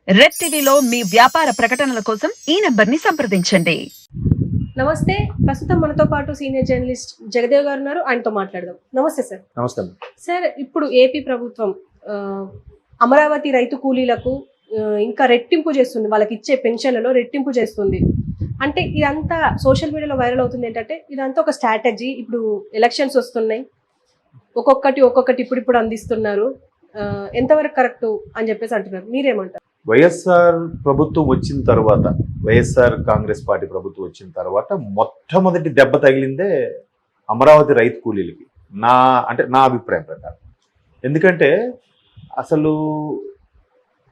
Red టీవీలో మీ వ్యాపార ప్రకటనల కోసం ఈ నంబర్ని సంప్రదించండి. నమస్తే. ప్రస్తుతం మనతో పాటు సీనియర్ జర్నలిస్ట్ జగదేవ్ గారు ఉన్నారు. ఆయనతో మాట్లాడదాం. నమస్తే సార్. నమస్తే సార్, ఇప్పుడు ఏపీ ప్రభుత్వం అమరావతి రైతు కూలీలకు ఇంకా రెట్టింపు చేస్తుంది, వాళ్ళకి ఇచ్చే పెన్షన్లలో రెట్టింపు చేస్తుంది. అంటే ఇదంతా సోషల్ మీడియాలో వైరల్ అవుతుంది. ఏంటంటే ఇదంతా ఒక స్ట్రాటజీ. ఇప్పుడు ఎలక్షన్స్ వస్తున్నాయి, ఒక్కొక్కటి ఇప్పుడు అందిస్తున్నారు. ఎంతవరకు కరెక్ట్ అని చెప్పేసి అంటున్నారు. మీరేమంటారు? వైఎస్ఆర్ ప్రభుత్వం వచ్చిన తర్వాత, వైఎస్ఆర్ కాంగ్రెస్ పార్టీ ప్రభుత్వం వచ్చిన తర్వాత మొట్టమొదటి దెబ్బ తగిలిందే అమరావతి రైతు కూలీలకి, నా అభిప్రాయం ప్రకారం. ఎందుకంటే అసలు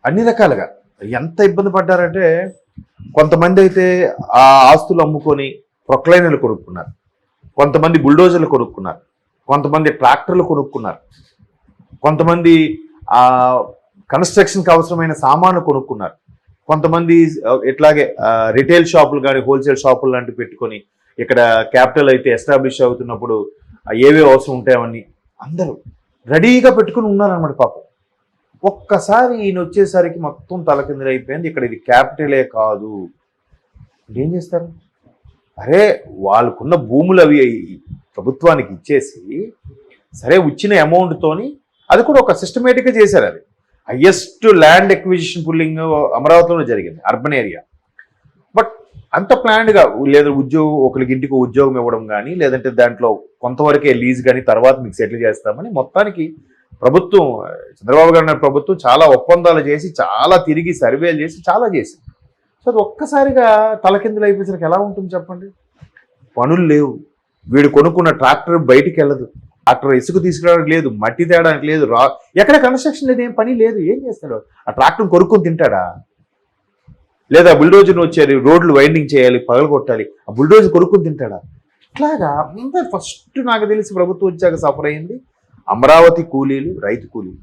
అన్ని రకాలుగా ఎంత ఇబ్బంది పడ్డారంటే, కొంతమంది అయితే ఆ ఆస్తులు అమ్ముకొని ప్రొక్లైనర్లు కొనుక్కున్నారు, కొంతమంది బుల్డోజర్లు కొనుక్కున్నారు, కొంతమంది ట్రాక్టర్లు కొనుక్కున్నారు, కొంతమంది కన్స్ట్రక్షన్కి అవసరమైన సామాను కొనుక్కున్నారు, కొంతమంది ఇట్లాగే రిటైల్ షాపులు కానీ హోల్సేల్ షాపులు లాంటివి పెట్టుకొని ఇక్కడ క్యాపిటల్ అయితే ఎస్టాబ్లిష్ అవుతున్నప్పుడు ఏవే అవసరం ఉంటాయని అందరూ రెడీగా పెట్టుకుని ఉన్నారన్నమాట. పాపం ఒక్కసారి ఈయన వచ్చేసరికి మొత్తం తలకిందులైపోయింది. ఇక్కడ ఇది క్యాపిటలే కాదు. ఏం చేస్తారు? అరే, వాళ్ళకున్న భూములు అవి ప్రభుత్వానికి ఇచ్చేసి, సరే వచ్చిన అమౌంట్తోని అది కూడా ఒక సిస్టమేటిక్గా చేశారు. అది హయ్యెస్ట్ ల్యాండ్ ఎక్విజిషన్ పుల్లింగ్ అమరావతిలో జరిగింది, అర్బన్ ఏరియా. బట్ అంత ప్లాన్డ్గా లేదా ఒకరికి ఇంటికి ఉద్యోగం ఇవ్వడం కానీ, లేదంటే దాంట్లో కొంతవరకే లీజ్ కానీ తర్వాత మీకు సెటిల్ చేస్తామని మొత్తానికి ప్రభుత్వం, చంద్రబాబు గారి ప్రభుత్వం చాలా ఒప్పందాలు చేసి, చాలా తిరిగి సర్వేలు చేసి చాలా చేసింది. సో అది ఒక్కసారిగా తలకిందులు అయిపోయేసరికి ఎలా ఉంటుంది చెప్పండి? పనులు లేవు, వీడు కొనుక్కున్న ట్రాక్టర్ బయటికి వెళ్ళదు, ట్రాక్టర్ ఇసుక తీసుకురావడానికి లేదు, మట్టి తేయడానికి లేదు, ఎక్కడ కన్స్ట్రక్షన్ లేదు, ఏం పని లేదు. ఏం చేస్తాడు? ఆ ట్రాక్టర్ కొనుక్కొని తింటాడా? లేదా బుల్డోజర్ వచ్చేది, రోడ్లు వైండింగ్ చేయాలి, పగలగొట్టాలి, ఆ బుల్డోజర్ కొనుక్కొని తింటాడా? ఇట్లాగా అందరు ఫస్ట్ నాకు తెలిసి ప్రభుత్వం వచ్చాక సఫర్ అయింది అమరావతి కూలీలు, రైతు కూలీలు.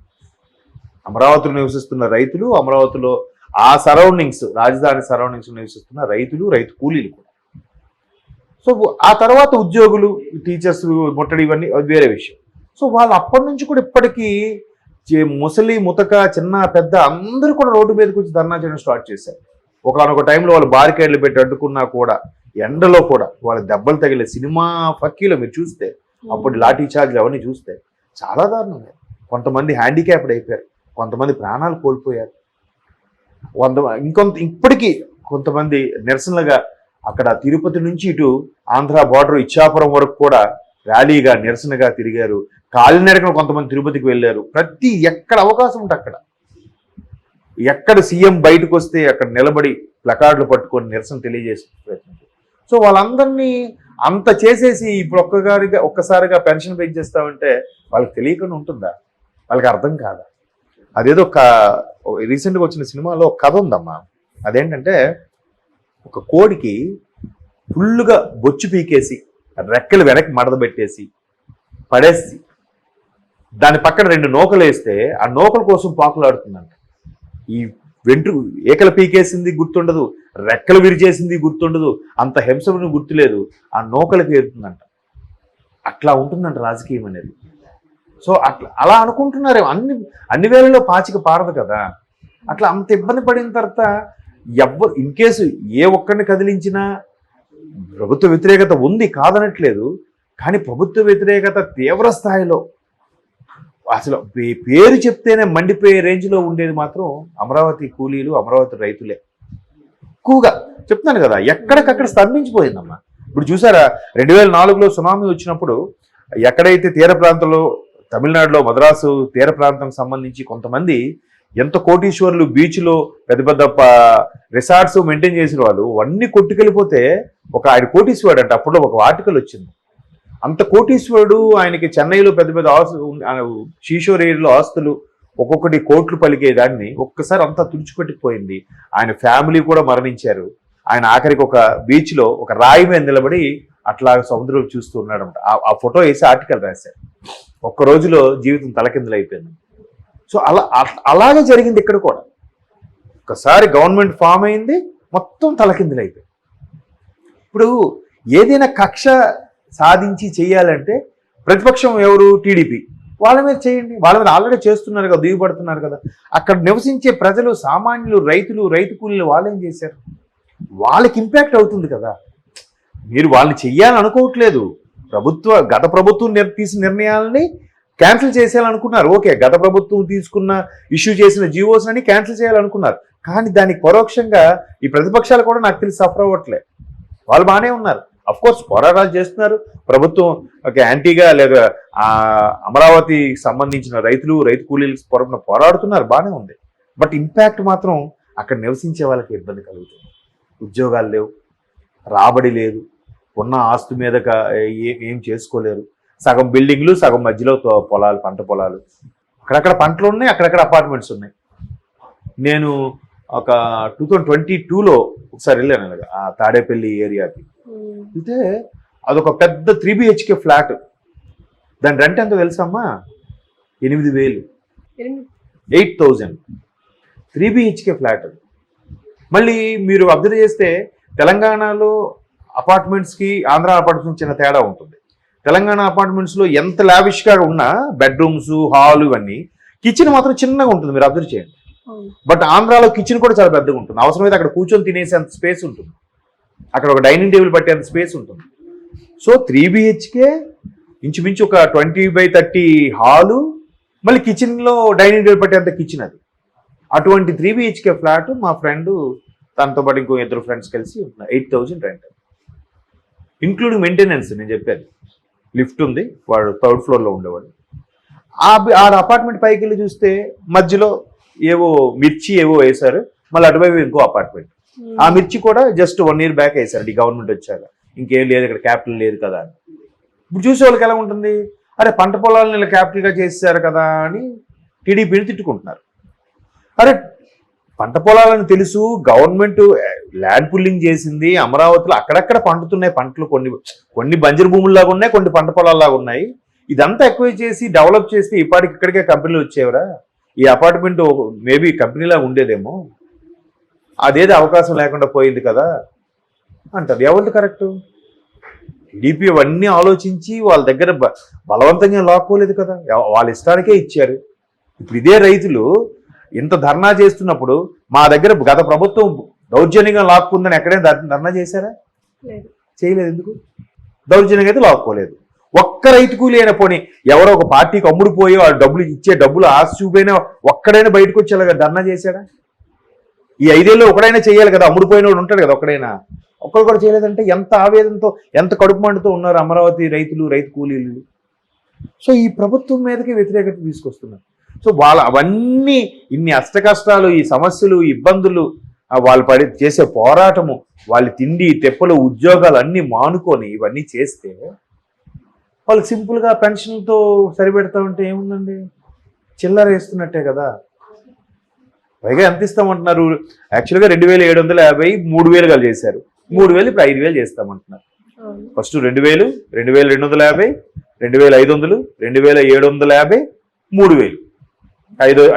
అమరావతిలో నివసిస్తున్న రైతులు, అమరావతిలో ఆ సరౌండింగ్స్, రాజధాని సరౌండింగ్స్ నివసిస్తున్న రైతులు, రైతు కూలీలు కూడా. సో ఆ తర్వాత ఉద్యోగులు, టీచర్స్ ముట్టడి, ఇవన్నీ వేరే విషయం. సో వాళ్ళు అప్పటి నుంచి కూడా ఇప్పటికీ ముసలి ముతక చిన్న పెద్ద అందరూ కూడా రోడ్డు మీదకి వచ్చి ధర్నా చేయడం స్టార్ట్ చేశారు. ఒకనొక టైంలో వాళ్ళు బారికేడ్లు పెట్టి అడ్డుకున్నా కూడా, ఎండలో కూడా వాళ్ళ దెబ్బలు తగిలే సినిమా ఫక్కీలో మీరు చూస్తే, అప్పుడు లాఠీ చార్జ్లు అవన్నీ చూస్తే చాలా దారుణంగా. కొంతమంది హ్యాండిక్యాప్డ్ అయిపోయారు, కొంతమంది ప్రాణాలు కోల్పోయారు, ఇప్పటికీ కొంతమంది నిరసనలుగా అక్కడ తిరుపతి నుంచి ఇటు ఆంధ్ర బార్డర్ ఇచ్చాపురం వరకు కూడా ర్యాలీగా నిరసనగా తిరిగారు. కాలినడకన కొంతమంది తిరుపతికి వెళ్ళారు. ఎక్కడ అవకాశం ఉంటే అక్కడ, ఎక్కడ సీఎం బయటకు వస్తే అక్కడ నిలబడి ప్లకార్డులు పట్టుకొని నిరసన తెలియజేసే ప్రయత్నం. సో వాళ్ళందరినీ అంత చేసేసి ఇప్పుడు ఒక్కసారిగా పెన్షన్ పెంచేస్తామంటే వాళ్ళకి తెలియకుండా ఉంటుందా? వాళ్ళకి అర్థం కాదా? అదేదో రీసెంట్గా వచ్చిన సినిమాలో ఒక కథ ఉందమ్మా. అదేంటంటే, ఒక కోడికి ఫుల్గా బొచ్చు పీకేసి, రెక్కలు వెనక్కి మడతబెట్టేసి పడేసి, దాని పక్కన 2 నూకలు వేస్తే ఆ నూకల కోసం పాకులాడుతుందంట. ఈ ఏకలు పీకేసింది గుర్తుండదు, రెక్కలు విరిచేసింది గుర్తుండదు, అంత హింసను గుర్తులేదు, ఆ నూకలకి ఏరుతుందంట. అట్లా ఉంటుందంట రాజకీయం అనేది. సో అలా అనుకుంటున్నారు. అన్ని వేళల్లో పాచిక పారదు కదా. అట్లా అంత ఇబ్బంది పడిన తర్వాత ఎవ్వరు ఇన్ కేసు ఏ ఒక్కరిని కదిలించినా ప్రభుత్వ వ్యతిరేకత ఉంది, కాదనట్లేదు. కానీ ప్రభుత్వ వ్యతిరేకత తీవ్ర స్థాయిలో, అసలు పేరు చెప్తేనే మండిపోయే రేంజ్లో ఉండేది మాత్రం అమరావతి కూలీలు, అమరావతి రైతులే ఎక్కువగా. చెప్తున్నాను కదా, ఎక్కడికక్కడ స్తంభించిపోయిందమ్మా. ఇప్పుడు చూసారా, 2004లో సునామీ వచ్చినప్పుడు ఎక్కడైతే తీర ప్రాంతంలో, తమిళనాడులో మద్రాసు తీర ప్రాంతం సంబంధించి కొంతమంది ఎంత కోటీశ్వరులు బీచ్లో పెద్ద పెద్ద రిసార్ట్స్ మెయింటైన్ చేసిన వాళ్ళు అన్నీ కొట్టుకెళ్ళిపోతే, ఆయన కోటీశ్వరుడు అంటే అప్పుడు ఒక ఆర్టికల్ వచ్చింది. అంత కోటీశ్వరుడు, ఆయనకి చెన్నైలో పెద్ద పెద్ద షీషోర్ ఏరియాలో ఆస్తులు ఒక్కొక్కటి కోట్లు పలికేదాన్ని ఒక్కసారి అంతా తుడిచిపెట్టుకుపోయింది. ఆయన ఫ్యామిలీ కూడా మరణించారు. ఆయన ఆఖరికి ఒక బీచ్లో ఒక రాయి మీద నిలబడి అట్లా సముద్రం చూస్తూ ఉన్నాడంట. ఆ ఫోటో వేసి ఆర్టికల్ రాశారు. ఒక్క రోజులో జీవితం తలకిందులైపోయింది. సో అలాగే జరిగింది ఇక్కడ కూడా. ఒకసారి గవర్నమెంట్ ఫామ్ అయింది, మొత్తం తలకిందులైపోయింది. ఇప్పుడు ఏదైనా కక్ష సాధించి చేయాలంటే ప్రతిపక్షం ఎవరు? టీడీపీ. వాళ్ళ మీద చేయండి. వాళ్ళ మీద ఆల్రెడీ చేస్తున్నారు కదా, దిగుపడుతున్నారు కదా. అక్కడ నివసించే ప్రజలు, సామాన్యులు, రైతులు, రైతు కూలీలు వాళ్ళు ఏం చేశారు? వాళ్ళకి ఇంపాక్ట్ అవుతుంది కదా. మీరు వాళ్ళని చెయ్యాలని అనుకోవట్లేదు. గత ప్రభుత్వం తీసిన నిర్ణయాలని క్యాన్సిల్ చేసేయాలనుకున్నారు. ఓకే, గత ప్రభుత్వం తీసుకున్న ఇష్యూ చేసిన జీవోస్ అని క్యాన్సిల్ చేయాలనుకున్నారు. కానీ దానికి పరోక్షంగా ఈ ప్రతిపక్షాలు కూడా నాకు తెలిసి సఫర్ అవ్వట్లే. వాళ్ళు బాగానే ఉన్నారు. అఫ్ కోర్స్ పోరాటాలు చేస్తున్నారు. ప్రభుత్వం ఒక యాంటీగా లేదా అమరావతికి సంబంధించిన రైతు కూలీలకు పోరాడుతున్నారు, బాగానే ఉంది. బట్ ఇంపాక్ట్ మాత్రం అక్కడ నివసించే వాళ్ళకి ఇబ్బంది కలుగుతుంది. ఉద్యోగాలు లేవు, రాబడి లేదు, ఉన్న ఆస్తు మీద ఏం చేసుకోలేరు. సగం బిల్డింగ్లు, సగం మధ్యలో పొలాలు, పంట పొలాలు. అక్కడక్కడ పంటలు ఉన్నాయి, అక్కడక్కడ అపార్ట్మెంట్స్ ఉన్నాయి. నేను ఒక 2022లో ఒకసారి వెళ్ళాను అలాగా ఆ తాడేపల్లి ఏరియాకి. అయితే అదొక పెద్ద 3 BHK ఫ్లాట్. దాని రెంట్ ఎంతో తెలుసమ్మా? 8,000. 8,000 3 BHK ఫ్లాట్. మళ్ళీ మీరు అబ్జర్వ్ చేస్తే తెలంగాణలో అపార్ట్మెంట్స్కి ఆంధ్ర అపార్ట్మెంట్స్ చిన్న తేడా ఉంటుంది. తెలంగాణ అపార్ట్మెంట్స్లో ఎంత లావిష్గా ఉన్నా బెడ్రూమ్స్, హాల్ ఇవన్నీ, కిచెన్ మాత్రం చిన్నగా ఉంటుంది. మీరు అబ్జర్వ్ చేయండి. బట్ ఆంధ్రాలో కిచెన్ కూడా చాలా పెద్దగా ఉంటుంది. అవసరమైతే అక్కడ కూర్చొని తినేసేంత స్పేస్ ఉంటుంది, అక్కడ ఒక డైనింగ్ టేబుల్ పట్టేంత స్పేస్ ఉంటుంది. సో 3 BHK ఇంచుమించు ఒక 20/30 హాలు, మళ్ళీ కిచెన్లో డైనింగ్ టేబుల్ పట్టేంత కిచెన్. అది అటువంటి 3 BHK ఫ్లాట్ మా ఫ్రెండ్ తనతో పాటు ఇంకో 2 ఫ్రెండ్స్ కలిసి 8,000 రెంట్, ఇంక్లూడింగ్ మెయింటెనెన్స్. నేను చెప్పాను, లిఫ్ట్ ఉంది, వాడు 3rd ఫ్లోర్లో ఉండేవాడు. ఆ అపార్ట్మెంట్ పైకి వెళ్ళి చూస్తే మధ్యలో ఏవో మిర్చి ఏవో వేశారు, మళ్ళీ అటువైపు ఇంకో అపార్ట్మెంట్. ఆ మిర్చి కూడా జస్ట్ 1 year బ్యాక్ వేశారు ఈ గవర్నమెంట్ వచ్చాక. ఇంకేం లేదు, ఇక్కడ క్యాపిటల్ లేదు కదా అని. ఇప్పుడు చూసే వాళ్ళకి ఎలా ఉంటుంది? అరే పంట పొలాలను ఇలా క్యాపిటల్గా చేశారు కదా అని టీడీపీని తిట్టుకుంటున్నారు. అరే పంట పొలాలని తెలుసు, గవర్నమెంట్ ల్యాండ్ పుల్లింగ్ చేసింది, అమరావతిలో అక్కడక్కడ పండుతున్నాయి పంటలు, కొన్ని బంజరు భూముల్లాగా ఉన్నాయి, కొన్ని పంట పొలాల్లాగా ఉన్నాయి. ఇదంతా ఎక్కువ చేసి డెవలప్ చేస్తే ఇప్పటికి ఇక్కడికే కంపెనీలు వచ్చేవరా? ఈ అపార్ట్మెంట్ మేబీ కంపెనీలాగా ఉండేదేమో, అదేదో అవకాశం లేకుండా పోయింది కదా అంటారు. ఎవరిది కరెక్ట్? టీడీపీ అవన్నీ ఆలోచించి వాళ్ళ దగ్గర బలవంతంగా లాక్కోలేదు కదా, వాళ్ళ ఇష్టానికే ఇచ్చారు. ఇప్పుడు ఇదే రైతులు ఇంత ధర్నా చేస్తున్నప్పుడు మా దగ్గర గత ప్రభుత్వం దౌర్జన్యంగా లాక్కుందని ఎక్కడైనా ధర్నా చేశారా? చేయలేదు. ఎందుకు? దౌర్జన్యంగా అయితే లాక్కోలేదు. ఒక్క రైతు కూలి అయినా పోనీ, ఎవరో ఒక పార్టీకి అమ్ముడుపోయి వాళ్ళు డబ్బులు ఇచ్చే డబ్బులు ఆశ చూపైనా ఒక్కడైనా బయటకు వచ్చేలాగా ధర్నా చేశాడా? ఈ 5 ఏళ్ళు ఒకడైనా చేయాలి కదా, అమ్ముడుపోయిన వాడు ఉంటాడు కదా ఒక్కడైనా. ఒక్కడు కూడా చేయలేదంటే ఎంత ఆవేదనతో, ఎంత కడుపు మంటతో ఉన్నారు అమరావతి రైతులు, రైతు కూలీలు. సో ఈ ప్రభుత్వం మీదకి వ్యతిరేకత తీసుకొస్తున్నారు. సో అవన్నీ ఇన్ని అష్టకష్టాలు, ఈ సమస్యలు, ఇబ్బందులు, వాళ్ళు చేసే పోరాటము, వాళ్ళ తిండి తెప్పలు, ఉద్యోగాలు అన్నీ మానుకొని ఇవన్నీ చేస్తే వాళ్ళకి సింపుల్గా పెన్షన్తో సరిపెడతా ఉంటే ఏముందండి? చిల్లర వేస్తున్నట్టే కదా. పైగా ఎంత ఇస్తామంటున్నారు? యాక్చువల్గా 2,750 3,000 చేశారు. 3,000 ఇప్పుడు 5,000 చేస్తామంటున్నారు. ఫస్ట్ 2,000, 2,250, 2,500, 2,750, 3,000.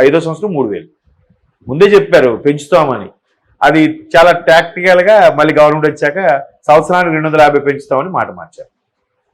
ఐదో సంవత్సరం 3,000 ముందే చెప్పారు పెంచుతామని. అది చాలా టాక్టికల్గా మళ్ళీ గవర్నమెంట్ వచ్చాక సంవత్సరానికి 250 పెంచుతామని మాట మార్చారు.